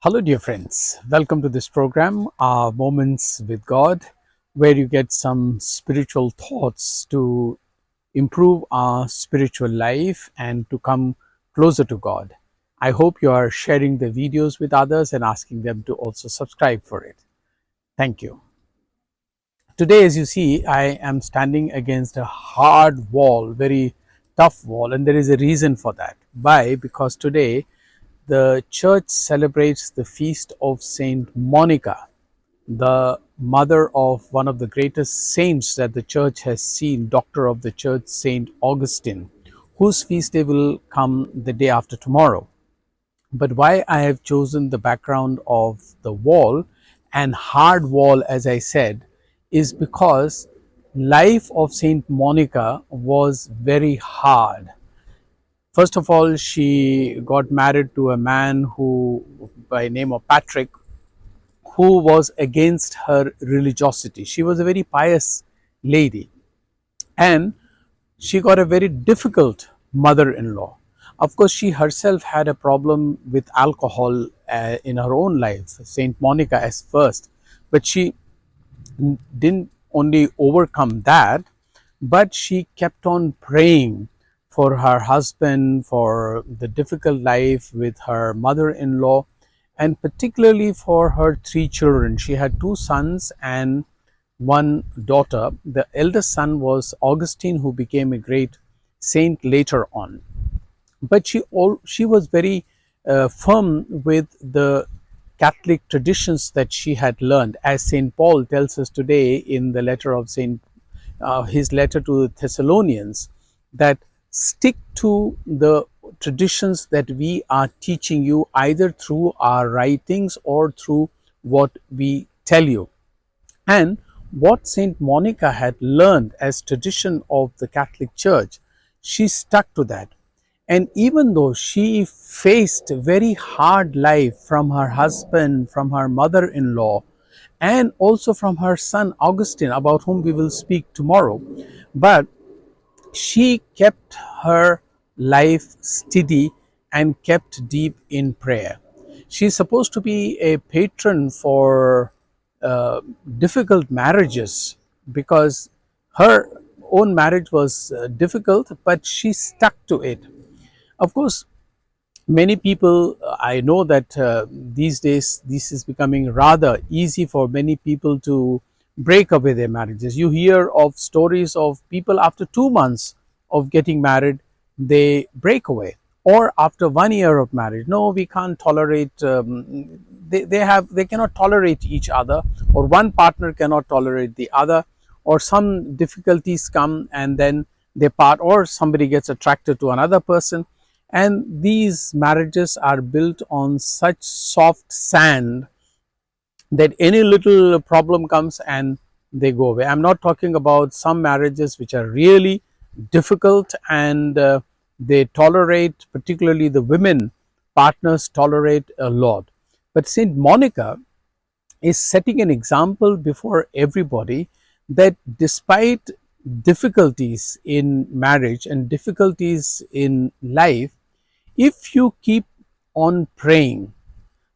Hello, dear friends. Welcome to this program, Moments with God, where you get some spiritual thoughts to improve our spiritual life and to come closer to God. I hope you are sharing the videos with others and asking them to also subscribe for it. Thank you. Today, as you see, I am standing against a hard wall, very tough wall, and there is a reason for that. Why? Because today the church celebrates the feast of Saint Monica, the mother of one of the greatest saints that the church has seen, doctor of the church, Saint Augustine, whose feast day will come the day after tomorrow. But why I have chosen the background of the wall and hard wall, as I said, is because life of Saint Monica was very hard. First of all, she got married to a man who, by name of Patrick, who was against her religiosity. She was a very pious lady, and she got a very difficult mother-in-law. Of course, she herself had a problem with alcohol in her own life, Saint Monica as first, but she didn't only overcome that, but she kept on praying for her husband, for the difficult life with her mother-in-law, and particularly for her three children. She had two sons and one daughter. The eldest son was Augustine, who became a great saint later on. But she was very firm with the Catholic traditions that she had learned, as Saint Paul tells us today in the letter of his letter to the Thessalonians, that stick to the traditions that we are teaching you, either through our writings or through what we tell you. And what Saint Monica had learned as tradition of the Catholic Church, she stuck to that. And even though she faced very hard life from her husband, from her mother-in-law, and also from her son Augustine, about whom we will speak tomorrow, but she kept her life steady and kept deep in prayer. She is supposed to be a patron for uh, difficult marriages, because her own marriage was difficult, but she stuck to it. Of course, many people, I know that these days this is becoming rather easy for many people to break away their marriages. You hear of stories of people after 2 months of getting married, they break away, or after 1 year of marriage, no, we can't tolerate, they cannot tolerate each other, or one partner cannot tolerate the other, or some difficulties come and then they part, or somebody gets attracted to another person, and these marriages are built on such soft sand that any little problem comes and they go away. I'm not talking about some marriages which are really difficult, and they tolerate, particularly the women partners tolerate a lot. But Saint Monica is setting an example before everybody that despite difficulties in marriage and difficulties in life, if you keep on praying,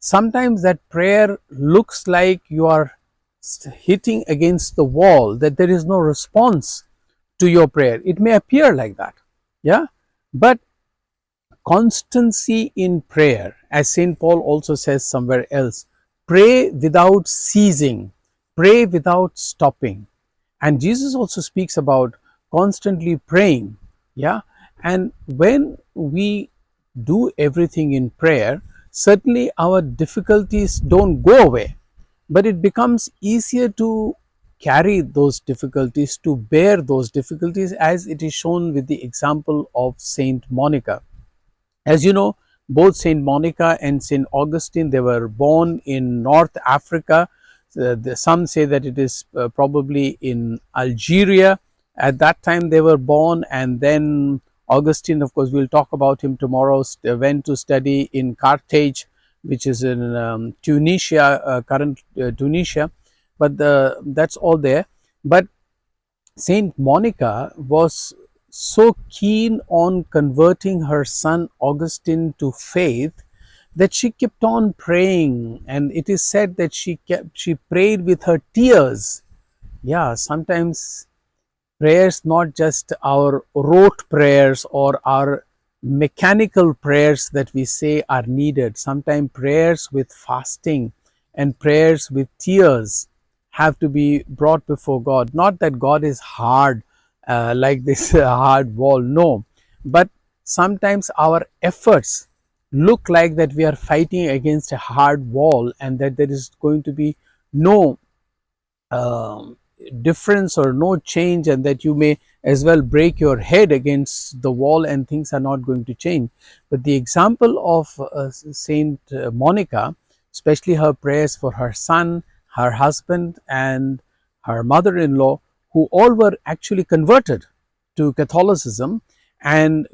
sometimes that prayer looks like you are hitting against the wall, that there is no response to your prayer. It may appear like that, yeah, but constancy in prayer, as Saint Paul also says somewhere else, pray without ceasing, pray without stopping. And Jesus also speaks about constantly praying, yeah. And when we do everything in prayer, certainly our difficulties don't go away, but it becomes easier to carry those difficulties, to bear those difficulties, as it is shown with the example of Saint Monica. As you know, both Saint Monica and Saint Augustine, they were born in North Africa. Some say that it is probably in Algeria. At that time they were born, and then Augustine, of course, we'll talk about him tomorrow, went to study in Carthage, which is in Tunisia, current Tunisia. But that's all there. But Saint Monica was so keen on converting her son Augustine to faith, that she kept on praying, and it is said that she prayed with her tears. Yeah, sometimes prayers, not just our rote prayers or our mechanical prayers that we say are needed. Sometimes prayers with fasting and prayers with tears have to be brought before God. Not that God is hard, like this hard wall, no, but sometimes our efforts look like that we are fighting against a hard wall, and that there is going to be no um, difference or no change, and that you may as well break your head against the wall and things are not going to change. But the example of Saint Monica, especially her prayers for her son, her husband, and her mother-in-law, who all were actually converted to Catholicism and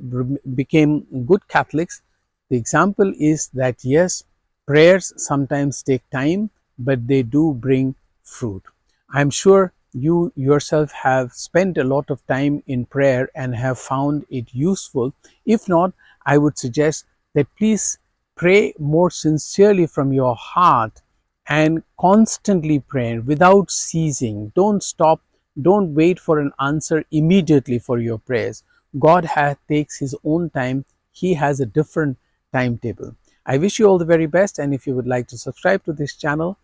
became good Catholics. The example is that yes, prayers sometimes take time, but they do bring fruit. I'm sure you yourself have spent a lot of time in prayer and have found it useful. If not, I would suggest that please pray more sincerely from your heart and constantly pray without ceasing. Don't stop. Don't wait for an answer immediately for your prayers. God takes His own time. He has a different timetable. I wish you all the very best, and if you would like to subscribe to this channel,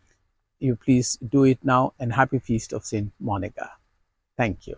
you please do it now, and happy feast of Saint Monica. Thank you.